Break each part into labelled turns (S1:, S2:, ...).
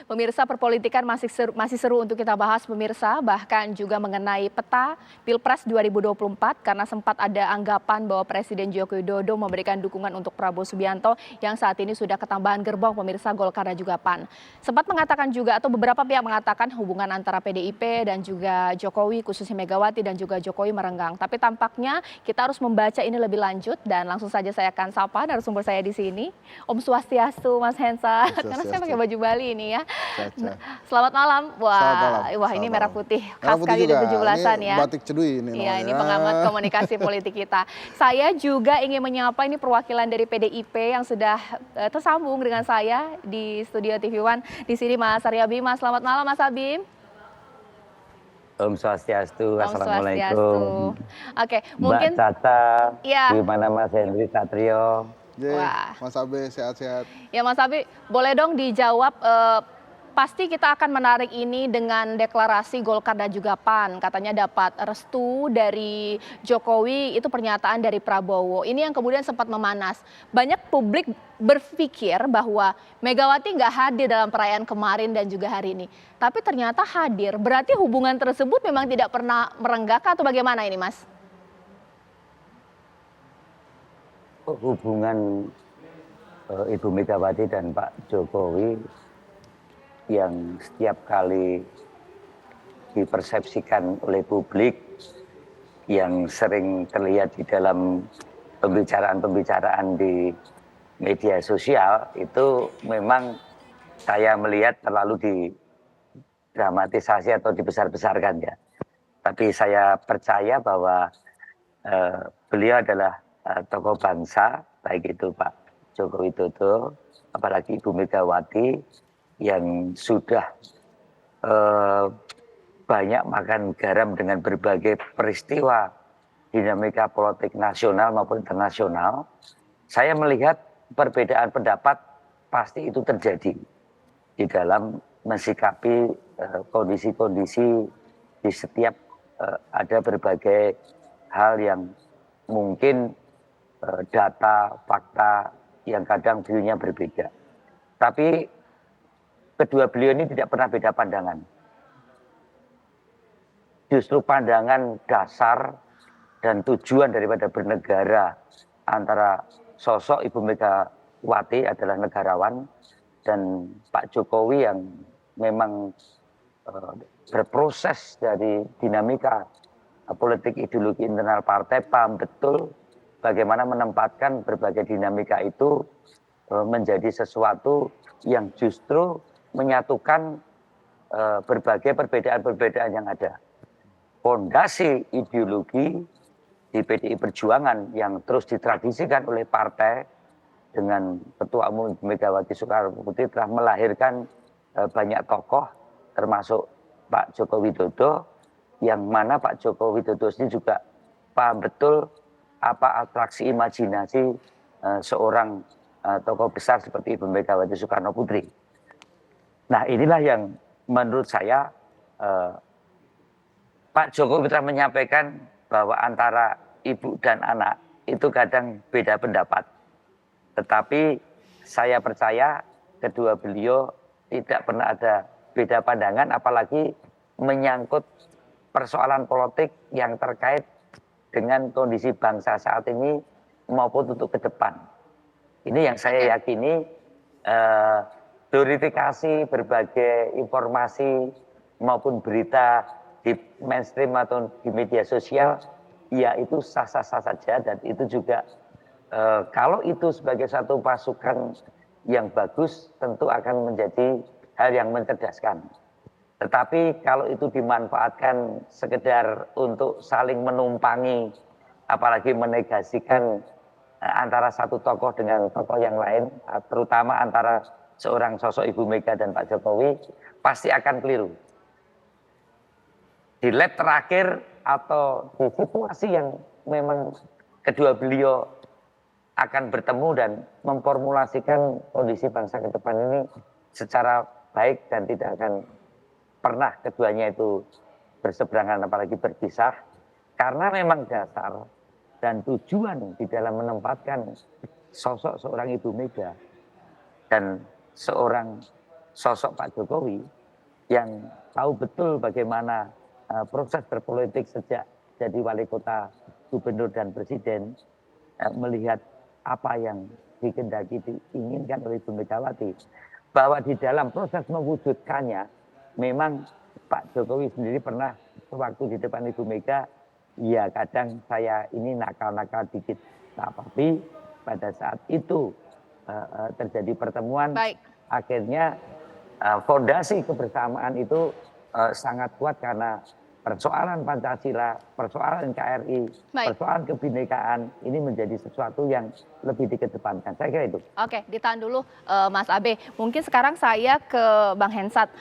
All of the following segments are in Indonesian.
S1: Pemirsa, perpolitikan masih seru untuk kita bahas pemirsa, bahkan juga mengenai peta Pilpres 2024 karena sempat ada anggapan bahwa Presiden Joko Widodo memberikan dukungan untuk Prabowo Subianto yang saat ini sudah ketambahan gerbong pemirsa Golkar dan juga PAN. Sempat mengatakan juga atau beberapa pihak mengatakan hubungan antara PDIP dan juga Jokowi khususnya Megawati dan juga Jokowi merenggang. Tapi tampaknya kita harus membaca ini lebih lanjut dan langsung saja saya akan sapa narasumber saya di sini. Om Swastiastu Mas Hensa, karena saya pakai baju Bali ini ya.
S2: Caca.
S1: Selamat malam.
S2: Selamat malam.
S1: Wah ini merah putih.
S2: Merah
S1: Khas
S2: putih
S1: sekali di
S2: juga.
S1: 17-an
S2: Ini
S1: ya.
S2: batik cedui ini
S1: Iya,
S2: namanya.
S1: ini pengamat komunikasi politik kita. Saya juga ingin menyapa ini perwakilan dari PDIP yang sudah tersambung dengan saya di studio TV One. Di sini Mas Arya Bima. Selamat malam Mas Abim.
S3: Om Swastiastu,
S1: Om
S3: Assalamualaikum.
S1: Swastiastu. Oke, mungkin
S3: Mbak Caca,
S1: ya.
S3: gimana Mas Henry Satrio?
S1: Wah.
S2: Mas Abe sehat-sehat.
S1: Ya Mas Abi, boleh dong dijawab, pasti kita akan menarik ini dengan deklarasi Golkar dan juga PAN. Katanya dapat restu dari Jokowi, itu pernyataan dari Prabowo. Ini yang kemudian sempat memanas. Banyak publik berpikir bahwa Megawati nggak hadir dalam perayaan kemarin dan juga hari ini. Tapi ternyata hadir, berarti hubungan tersebut memang tidak pernah merenggak atau bagaimana ini Mas?
S3: Hubungan Ibu Megawati dan Pak Jokowi yang setiap kali dipersepsikan oleh publik, yang sering terlihat di dalam pembicaraan-pembicaraan di media sosial, itu memang saya melihat terlalu didramatisasi atau dibesar-besarkan ya. Tapi saya percaya bahwa beliau adalah tokoh bangsa, baik itu Pak Joko Widodo, apalagi Ibu Megawati yang sudah banyak makan garam dengan berbagai peristiwa dinamika politik nasional maupun internasional. Saya melihat perbedaan pendapat pasti itu terjadi di dalam mensikapi kondisi-kondisi di setiap ada berbagai hal yang mungkin data, fakta yang kadang view-nya berbeda. Tapi kedua beliau ini tidak pernah beda pandangan. Justru pandangan dasar dan tujuan daripada bernegara antara sosok Ibu Megawati adalah negarawan dan Pak Jokowi yang memang berproses dari dinamika politik ideologi internal partai, paham betul bagaimana menempatkan berbagai dinamika itu menjadi sesuatu yang justru menyatukan berbagai perbedaan-perbedaan yang ada. Fondasi ideologi di PDI Perjuangan yang terus ditradisikan oleh partai dengan Ketua Umum Megawati Soekarno Putri telah melahirkan banyak tokoh termasuk Pak Joko Widodo, yang mana Pak Joko Widodo ini juga paham betul apa atraksi imajinasi seorang tokoh besar seperti Ibu Megawati Soekarno Putri. Nah inilah yang menurut saya Pak Jokowi telah menyampaikan bahwa antara ibu dan anak itu kadang beda pendapat. Tetapi saya percaya kedua beliau tidak pernah ada beda pandangan, apalagi menyangkut persoalan politik yang terkait dengan kondisi bangsa saat ini maupun untuk ke depan. Ini yang saya yakini glorifikasi berbagai informasi maupun berita di mainstream atau di media sosial, ya itu sah-sah saja, dan itu juga kalau itu sebagai satu pasukan yang bagus tentu akan menjadi hal yang mencerdaskan. Tetapi kalau itu dimanfaatkan sekedar untuk saling menumpangi, apalagi menegasikan antara satu tokoh dengan tokoh yang lain, terutama antara seorang sosok Ibu Mega dan Pak Jokowi, pasti akan keliru. Di lab terakhir atau di situasi yang memang kedua beliau akan bertemu dan memformulasikan kondisi bangsa ke depan ini secara baik dan tidak akan pernah keduanya itu berseberangan apalagi berpisah, karena memang dasar dan tujuan di dalam menempatkan sosok seorang Ibu Mega dan seorang sosok Pak Jokowi yang tahu betul bagaimana proses berpolitik sejak jadi wali kota, gubernur dan presiden, melihat apa yang dikehendaki diinginkan oleh Ibu Megawati, bahwa di dalam proses mewujudkannya memang Pak Jokowi sendiri pernah waktu di depan Ibu Mega, ya kadang saya ini nakal-nakal dikit, tapi pada saat itu terjadi pertemuan,
S1: Baik.
S3: akhirnya fondasi kebersamaan itu sangat kuat karena persoalan Pancasila, persoalan NKRI,
S1: Baik.
S3: persoalan kebinekaan ini menjadi sesuatu yang lebih dikedepankan. Saya kira itu.
S1: Oke, ditahan dulu Mas Abe. Mungkin sekarang saya ke Bang Hensat.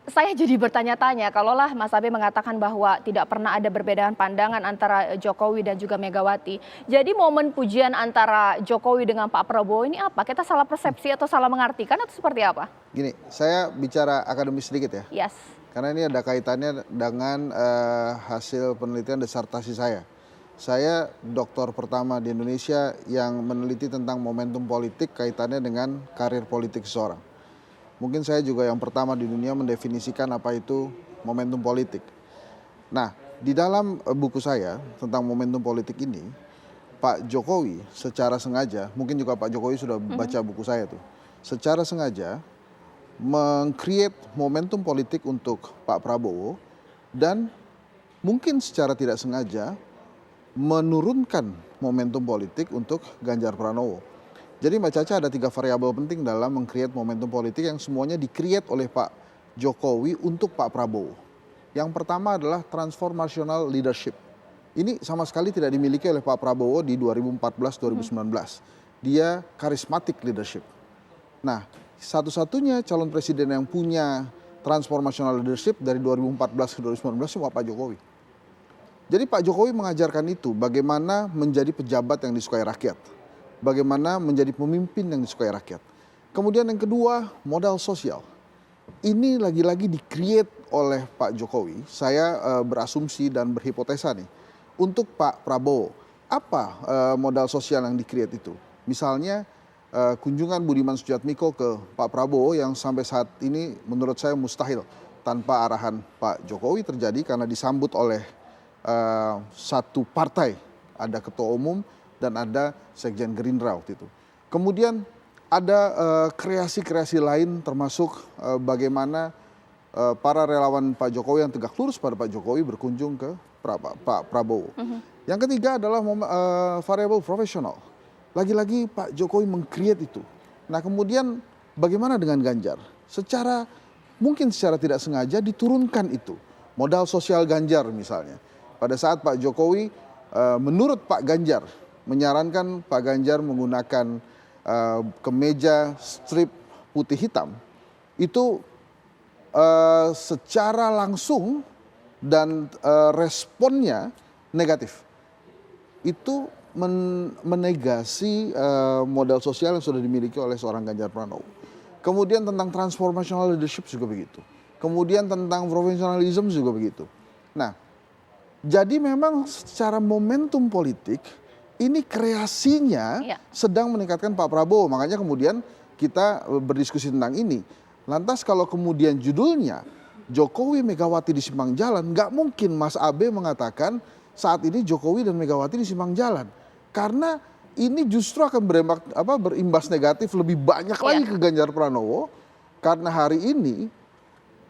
S1: Saya jadi bertanya-tanya, kalaulah Mas Abe mengatakan bahwa tidak pernah ada perbedaan pandangan antara Jokowi dan juga Megawati. Jadi momen pujian antara Jokowi dengan Pak Prabowo ini apa? Kita salah persepsi atau salah mengartikan atau seperti apa?
S2: Gini, saya bicara akademis sedikit ya.
S1: Yes.
S2: Karena ini ada kaitannya dengan hasil penelitian disertasi saya. Saya doktor pertama di Indonesia yang meneliti tentang momentum politik kaitannya dengan karir politik seseorang. Mungkin saya juga yang pertama di dunia mendefinisikan apa itu momentum politik. Nah, di dalam buku saya tentang momentum politik ini, Pak Jokowi secara sengaja, mungkin juga Pak Jokowi sudah baca buku saya tuh, secara sengaja meng-create momentum politik untuk Pak Prabowo dan mungkin secara tidak sengaja menurunkan momentum politik untuk Ganjar Pranowo. Jadi Mbak Caca ada 3 variabel penting dalam meng-create momentum politik yang semuanya di-create oleh Pak Jokowi untuk Pak Prabowo. Yang pertama adalah transformational leadership. Ini sama sekali tidak dimiliki oleh Pak Prabowo di 2014-2019. Dia charismatic leadership. Nah, satu-satunya calon presiden yang punya transformational leadership dari 2014 ke 2019 cuma Pak Jokowi. Jadi Pak Jokowi mengajarkan itu bagaimana menjadi pejabat yang disukai rakyat. Bagaimana menjadi pemimpin yang disukai rakyat. Kemudian yang kedua, modal sosial. Ini lagi-lagi di-create oleh Pak Jokowi. Saya berasumsi dan berhipotesa nih. Untuk Pak Prabowo, apa modal sosial yang di-create itu? Misalnya kunjungan Budiman Sujatmiko ke Pak Prabowo yang sampai saat ini menurut saya mustahil tanpa arahan Pak Jokowi terjadi karena disambut oleh satu partai. Ada ketua umum dan ada Sekjen Gerindra waktu itu. Kemudian ada kreasi-kreasi lain termasuk bagaimana para relawan Pak Jokowi yang tegak lurus pada Pak Jokowi berkunjung ke Pak Prabowo. Yang ketiga adalah variabel profesional. Lagi-lagi Pak Jokowi meng-create itu. Nah kemudian bagaimana dengan Ganjar? Mungkin secara tidak sengaja diturunkan itu. Modal sosial Ganjar misalnya. Pada saat Pak Jokowi menurut Pak Ganjar menyarankan Pak Ganjar menggunakan kemeja strip putih hitam, itu secara langsung dan responnya negatif. Itu menegasi modal sosial yang sudah dimiliki oleh seorang Ganjar Pranowo. Kemudian tentang transformational leadership juga begitu. Kemudian tentang professionalism juga begitu. Nah, jadi memang secara momentum politik ini kreasinya sedang meningkatkan Pak Prabowo. Makanya kemudian kita berdiskusi tentang ini. Lantas kalau kemudian judulnya Jokowi Megawati di simpang jalan, nggak mungkin Mas Abe mengatakan saat ini Jokowi dan Megawati di simpang jalan. Karena ini justru akan berimbas negatif lebih banyak lagi ke Ganjar Pranowo. Karena hari ini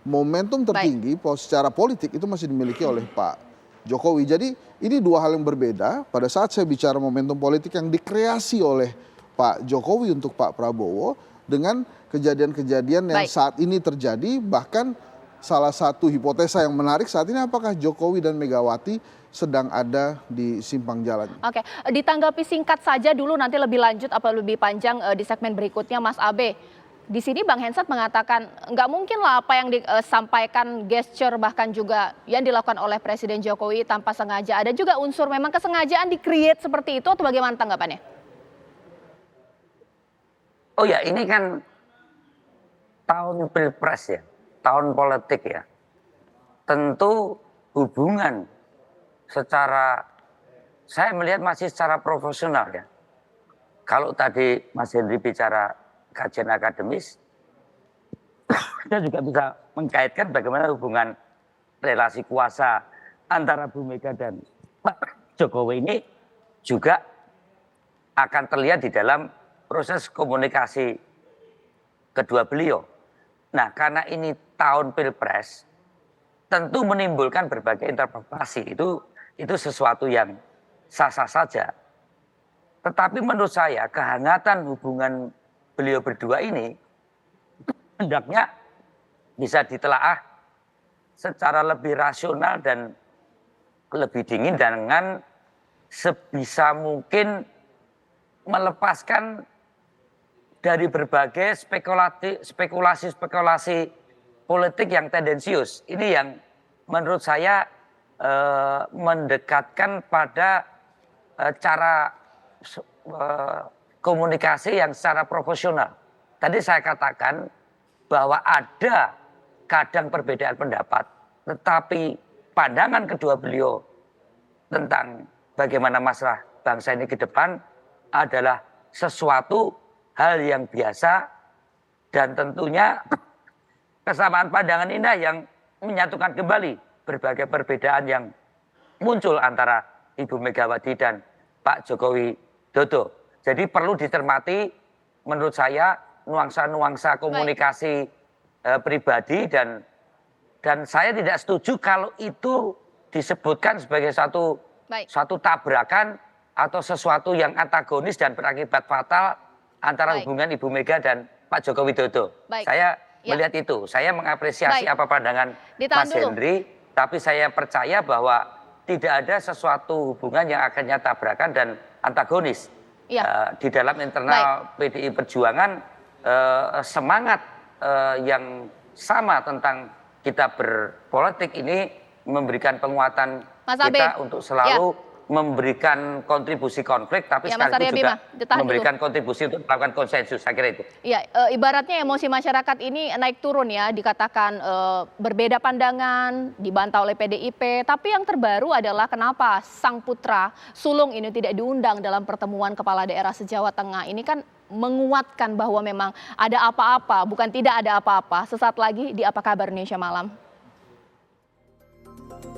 S2: momentum tertinggi secara politik itu masih dimiliki oleh Pak Jokowi. Jadi ini dua hal yang berbeda. Pada saat saya bicara momentum politik yang dikreasi oleh Pak Jokowi untuk Pak Prabowo dengan kejadian-kejadian yang saat ini terjadi, bahkan salah satu hipotesa yang menarik saat ini apakah Jokowi dan Megawati sedang ada di simpang jalan. Oke,
S1: ditanggapi singkat saja dulu, nanti lebih lanjut apa lebih panjang di segmen berikutnya Mas Abe. Di sini Bang Hensat mengatakan nggak mungkin lah apa yang disampaikan gesture bahkan juga yang dilakukan oleh Presiden Jokowi tanpa sengaja. Ada juga unsur memang kesengajaan di-create seperti itu atau bagaimana tanggapannya?
S3: Oh ya, ini kan tahun pilpres ya, tahun politik ya. Tentu hubungan saya melihat masih secara profesional ya. Kalau tadi Mas Henry bicara kajian akademis, kita juga bisa mengkaitkan bagaimana hubungan relasi kuasa antara Bu Mega dan Pak Jokowi ini juga akan terlihat di dalam proses komunikasi kedua beliau. Nah, karena ini tahun Pilpres, tentu menimbulkan berbagai interpretasi. Itu sesuatu yang sah-sah saja. Tetapi menurut saya kehangatan hubungan beliau berdua ini hendaknya bisa ditelaah secara lebih rasional dan lebih dingin dengan sebisa mungkin melepaskan dari berbagai spekulasi-spekulasi politik yang tendensius. Ini yang menurut saya mendekatkan pada cara komunikasi yang secara profesional. Tadi saya katakan bahwa ada kadang perbedaan pendapat, tetapi pandangan kedua beliau tentang bagaimana masalah bangsa ini ke depan adalah sesuatu hal yang biasa dan tentunya kesamaan pandangan indah yang menyatukan kembali berbagai perbedaan yang muncul antara Ibu Megawati dan Pak Jokowi Dodo. Jadi perlu dicermati menurut saya nuansa-nuansa komunikasi pribadi dan saya tidak setuju kalau itu disebutkan sebagai suatu tabrakan atau sesuatu yang antagonis dan berakibat fatal antara hubungan Ibu Mega dan Pak Joko Widodo. Saya melihat itu, saya mengapresiasi apa pandangan Mas Henry, tapi saya percaya bahwa tidak ada sesuatu hubungan yang akhirnya tabrakan dan antagonis. Di dalam internal PDI Perjuangan semangat yang sama tentang kita berpolitik ini memberikan penguatan kita untuk selalu memberikan kontribusi konflik, tapi sekaligus juga memberikan kontribusi untuk melakukan konsensus. Saya kira itu.
S1: Iya, ibaratnya emosi masyarakat ini naik turun ya, dikatakan berbeda pandangan, dibantah oleh PDIP. Tapi yang terbaru adalah kenapa sang putra sulung ini tidak diundang dalam pertemuan kepala daerah se-Jawa Tengah. Ini kan menguatkan bahwa memang ada apa-apa, bukan tidak ada apa-apa. Sesaat lagi di Apa Kabar Indonesia Malam.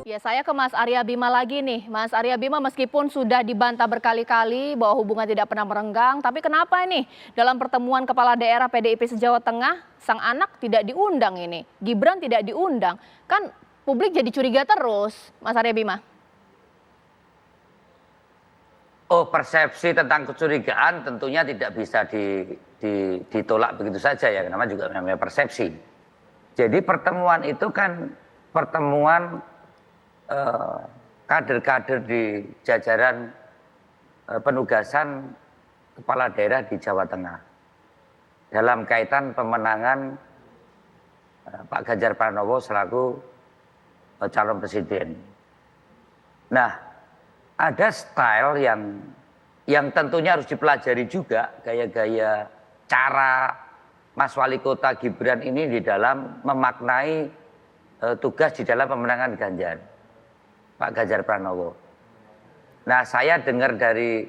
S1: Ya, saya ke Mas Arya Bima lagi nih. Mas Arya Bima, meskipun sudah dibantah berkali-kali bahwa hubungan tidak pernah merenggang, tapi kenapa ini dalam pertemuan kepala daerah PDIP se-Jawa Tengah, sang anak tidak diundang ini, Gibran tidak diundang, kan publik jadi curiga terus, Mas Arya Bima.
S3: Oh, persepsi tentang kecurigaan tentunya tidak bisa ditolak begitu saja ya, namanya juga namanya persepsi. Jadi pertemuan itu kan pertemuan kader-kader di jajaran penugasan kepala daerah di Jawa Tengah dalam kaitan pemenangan Pak Ganjar Pranowo selaku calon presiden. Nah, ada style yang tentunya harus dipelajari juga, gaya-gaya cara Mas Wali Kota Gibran ini di dalam memaknai tugas di dalam pemenangan Ganjar, Pak Ganjar Pranowo. Nah, saya dengar dari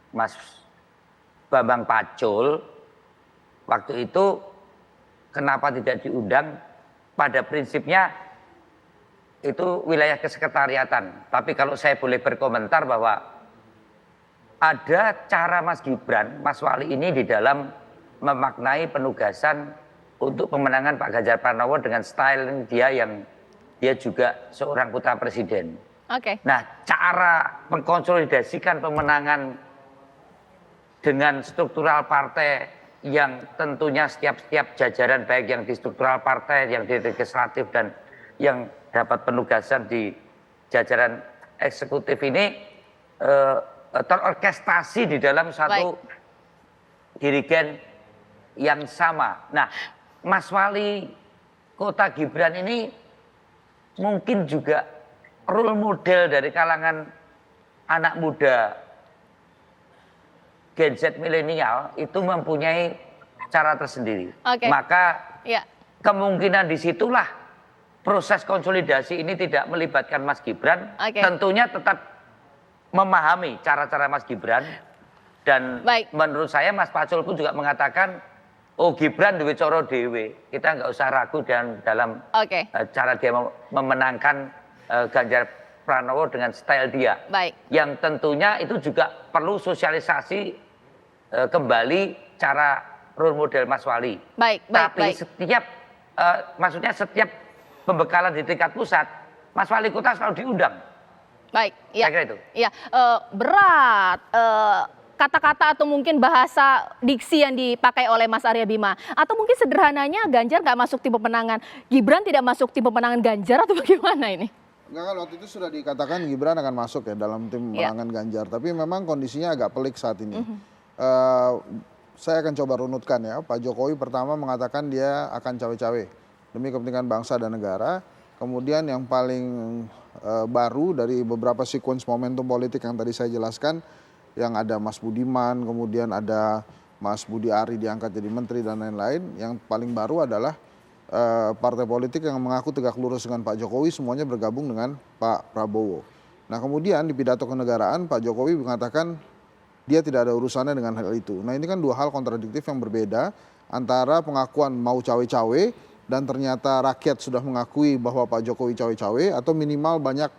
S3: Mas Bambang Pacul, waktu itu kenapa tidak diundang, pada prinsipnya itu wilayah kesekretariatan. Tapi kalau saya boleh berkomentar bahwa ada cara Mas Gibran, Mas Wali ini di dalam memaknai penugasan untuk pemenangan Pak Ganjar Pranowo dengan style dia yang dia juga seorang putra presiden. Nah, cara mengkonsolidasikan pemenangan dengan struktural partai yang tentunya setiap jajaran baik yang di struktural partai, yang di legislatif dan yang dapat penugasan di jajaran eksekutif ini terorkestrasi di dalam satu dirigen yang sama. Nah, Mas Wali Kota Gibran ini mungkin juga role model dari kalangan anak muda Gen Z milenial itu mempunyai cara tersendiri. Maka kemungkinan disitulah proses konsolidasi ini tidak melibatkan Mas Gibran. Tentunya tetap memahami cara-cara Mas Gibran. Dan menurut saya Mas Pacul pun juga mengatakan oh Gibran duwe cara dhewe. Kita nggak usah ragu dalam
S1: Oke,
S3: cara dia memenangkan Ganjar Pranowo dengan style dia.
S1: baik.
S3: Yang tentunya itu juga perlu sosialisasi kembali cara role model Mas Wali.
S1: Baik, baik,
S3: Tapi
S1: baik.
S3: maksudnya setiap pembekalan di tingkat pusat, Mas Wali Kota selalu diundang.
S1: Baik, ya.
S3: Saya kira itu.
S1: Ya, berat kata-kata atau mungkin bahasa diksi yang dipakai oleh Mas Arya Bima. Atau mungkin sederhananya Ganjar nggak masuk tim pemenangan, Gibran tidak masuk tim pemenangan Ganjar atau bagaimana ini?
S2: Enggak kan waktu itu sudah dikatakan Gibran akan masuk ya dalam tim pemenangan Ganjar. Tapi memang kondisinya agak pelik saat ini. Saya akan coba runutkan ya. Pak Jokowi pertama mengatakan dia akan cawe-cawe demi kepentingan bangsa dan negara. Kemudian yang paling baru dari beberapa sequence momentum politik yang tadi saya jelaskan, yang ada Mas Budiman, kemudian ada Mas Budi Ari diangkat jadi menteri dan lain-lain. Yang paling baru adalah partai politik yang mengaku tegak lurus dengan Pak Jokowi semuanya bergabung dengan Pak Prabowo. Nah kemudian di pidato kenegaraan Pak Jokowi mengatakan dia tidak ada urusannya dengan hal itu. Nah ini kan dua hal kontradiktif yang berbeda antara pengakuan mau cawe-cawe dan ternyata rakyat sudah mengakui bahwa Pak Jokowi cawe-cawe atau minimal banyak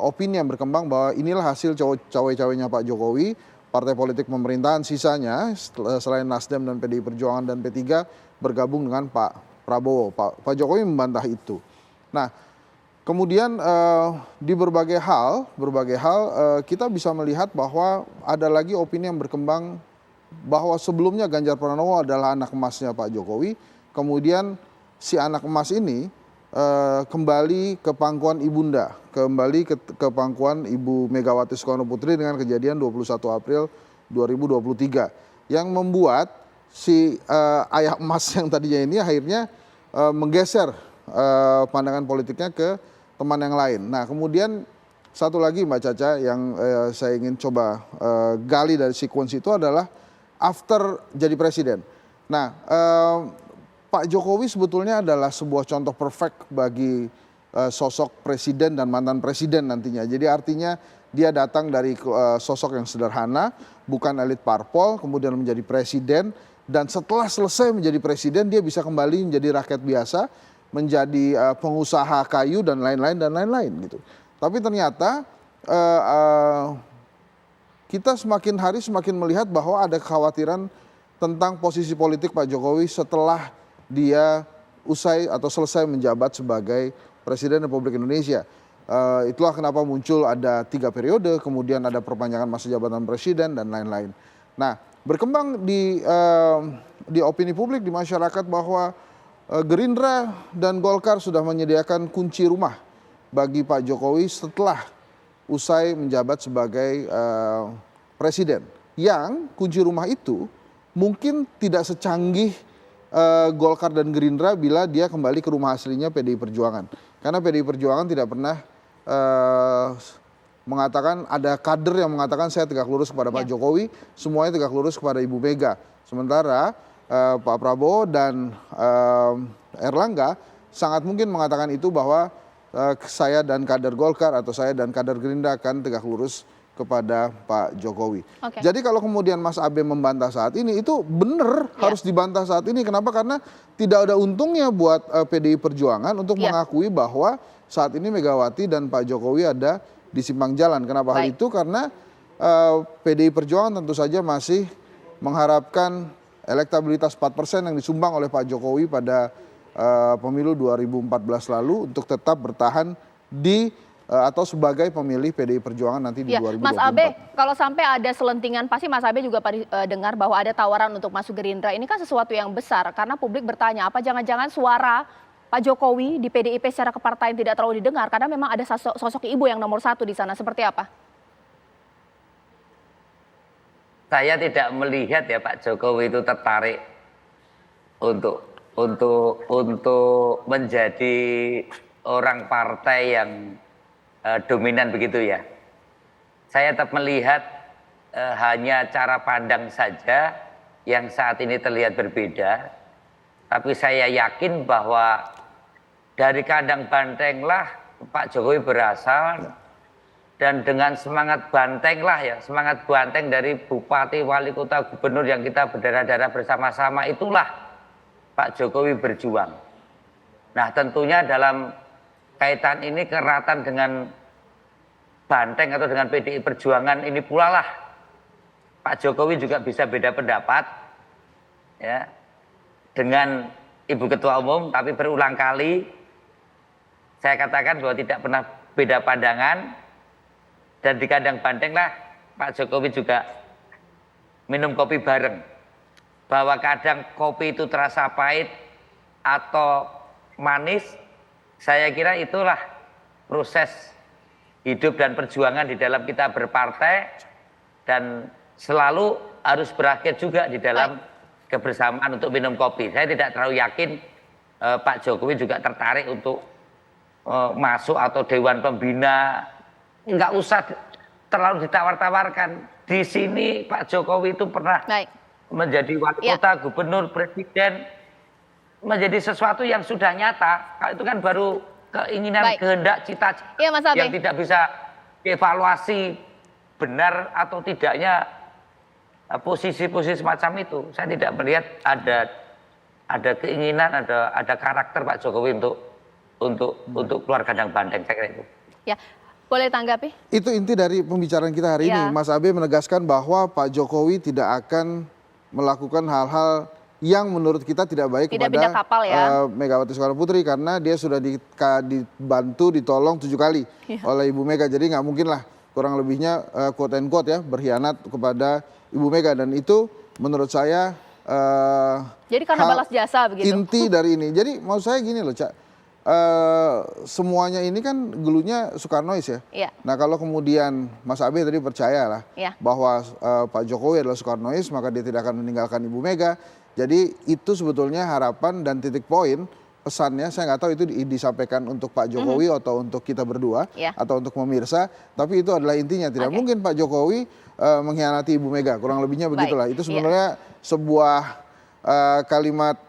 S2: opini yang berkembang bahwa inilah hasil cawe-cawenya Pak Jokowi, partai politik pemerintahan sisanya selain Nasdem dan PDI Perjuangan dan P3 bergabung dengan Pak Prabowo. Pak Jokowi membantah itu. Nah kemudian di berbagai hal kita bisa melihat bahwa ada lagi opini yang berkembang bahwa sebelumnya Ganjar Pranowo adalah anak emasnya Pak Jokowi, kemudian si anak emas ini kembali ke pangkuan ibunda, kembali ke pangkuan Ibu Megawati Soekarno Putri dengan kejadian 21 April 2023 yang membuat si ayah emas yang tadinya ini akhirnya menggeser pandangan politiknya ke teman yang lain. Nah kemudian satu lagi Mbak Caca yang saya ingin coba gali dari sequence itu adalah after jadi presiden. Nah Pak Jokowi sebetulnya adalah sebuah contoh perfect bagi sosok presiden dan mantan presiden nantinya. Jadi artinya dia datang dari sosok yang sederhana, bukan elit parpol, kemudian menjadi presiden, dan setelah selesai menjadi presiden dia bisa kembali menjadi rakyat biasa, menjadi pengusaha kayu dan lain-lain gitu. Tapi ternyata kita semakin hari semakin melihat bahwa ada kekhawatiran tentang posisi politik Pak Jokowi setelah dia usai atau selesai menjabat sebagai Presiden Republik Indonesia. Itulah kenapa muncul ada 3 periode, kemudian ada perpanjangan masa jabatan presiden dan lain-lain. Nah, berkembang di opini publik di masyarakat bahwa Gerindra dan Golkar sudah menyediakan kunci rumah bagi Pak Jokowi setelah usai menjabat sebagai presiden. Yang kunci rumah itu mungkin tidak secanggih Golkar dan Gerindra bila dia kembali ke rumah aslinya PDI Perjuangan. Karena PDI Perjuangan tidak pernah mengatakan, ada kader yang mengatakan saya tegak lurus kepada Pak Jokowi, semuanya tegak lurus kepada Ibu Mega. Sementara Pak Prabowo dan Erlangga sangat mungkin mengatakan itu bahwa saya dan kader Golkar atau saya dan kader Gerindra akan tegak lurus kepada Pak Jokowi. Jadi kalau kemudian Mas Abe membantah saat ini, itu benar harus dibantah saat ini. Kenapa? Karena tidak ada untungnya buat PDI Perjuangan untuk mengakui bahwa saat ini Megawati dan Pak Jokowi ada di simpang jalan. Kenapa hal itu? Karena PDI Perjuangan tentu saja masih mengharapkan elektabilitas 4% yang disumbang oleh Pak Jokowi pada pemilu 2014 lalu untuk tetap bertahan di atau sebagai pemilih PDI Perjuangan nanti di 2024.
S1: Mas Abe, kalau sampai ada selentingan, pasti Mas Abe juga dengar bahwa ada tawaran untuk masuk Gerindra. Ini kan sesuatu yang besar karena publik bertanya, apa jangan-jangan suara Pak Jokowi di PDIP secara kepartaian tidak terlalu didengar karena memang ada sosok ibu yang nomor 1 di sana. Seperti apa?
S3: Saya tidak melihat ya Pak Jokowi itu tertarik untuk menjadi orang partai yang dominan begitu ya. Saya tetap melihat hanya cara pandang saja yang saat ini terlihat berbeda. Tapi saya yakin bahwa dari kandang bantenglah Pak Jokowi berasal, dan dengan semangat bantenglah ya, semangat banteng dari bupati, wali kota, gubernur yang kita berdarah-darah bersama-sama, itulah Pak Jokowi berjuang. Nah, tentunya dalam kaitan ini keratan dengan Banteng atau dengan PDI Perjuangan ini pula lah Pak Jokowi juga bisa beda pendapat ya dengan Ibu Ketua Umum, tapi berulang kali saya katakan bahwa tidak pernah beda pandangan, dan di kandang Banteng lah Pak Jokowi juga minum kopi bareng, bahwa kadang kopi itu terasa pahit atau manis, saya kira itulah proses hidup dan perjuangan di dalam kita berpartai, dan selalu harus berakhir juga di dalam kebersamaan untuk minum kopi. Saya tidak terlalu yakin Pak Jokowi juga tertarik untuk masuk atau Dewan Pembina. Nggak usah terlalu ditawar-tawarkan. Di sini Pak Jokowi itu pernah menjadi wali kota, gubernur, presiden, menjadi sesuatu yang sudah nyata. Kalau itu kan baru keinginan, kehendak, cita-cita yang tidak bisa dievaluasi benar atau tidaknya posisi-posisi semacam itu. Saya tidak melihat ada keinginan, ada karakter Pak Jokowi untuk keluar kandang Banteng, saya kira itu.
S1: Ya, boleh tanggapi?
S2: Itu inti dari pembicaraan kita hari ini. Mas Abe menegaskan bahwa Pak Jokowi tidak akan melakukan hal-hal yang menurut kita tidak baik kepada Megawati Soekarno Putri, karena dia sudah dibantu, ditolong 7 kali oleh Ibu Mega. Jadi nggak mungkin lah kurang lebihnya quote and quote ya berkhianat kepada Ibu Mega, dan itu menurut saya
S1: jadi karena balas jasa begitu.
S2: Inti dari ini. Jadi maksud saya gini loh, Cak. Semuanya ini kan gelunya Soekarnois ya. Nah, kalau kemudian Mas Abe tadi percayalah bahwa Pak Jokowi adalah Soekarnois, maka dia tidak akan meninggalkan Ibu Mega. Jadi itu sebetulnya harapan dan titik poin pesannya. Saya nggak tahu itu disampaikan untuk Pak Jokowi atau untuk kita berdua atau untuk pemirsa, tapi itu adalah intinya. Tidak mungkin Pak Jokowi mengkhianati Ibu Mega, kurang lebihnya begitulah. Itu sebenarnya sebuah kalimat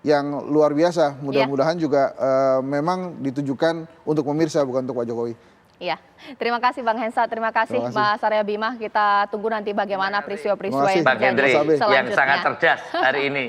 S2: yang luar biasa. Mudah-mudahan juga memang ditujukan untuk pemirsa, bukan untuk Pak Jokowi.
S1: Iya, terima kasih Bang Hensa, terima kasih Mas Arya Bima. Kita tunggu nanti bagaimana peristiwa-peristiwa yang terjadi
S3: selanjutnya. Yang sangat cerdas hari ini.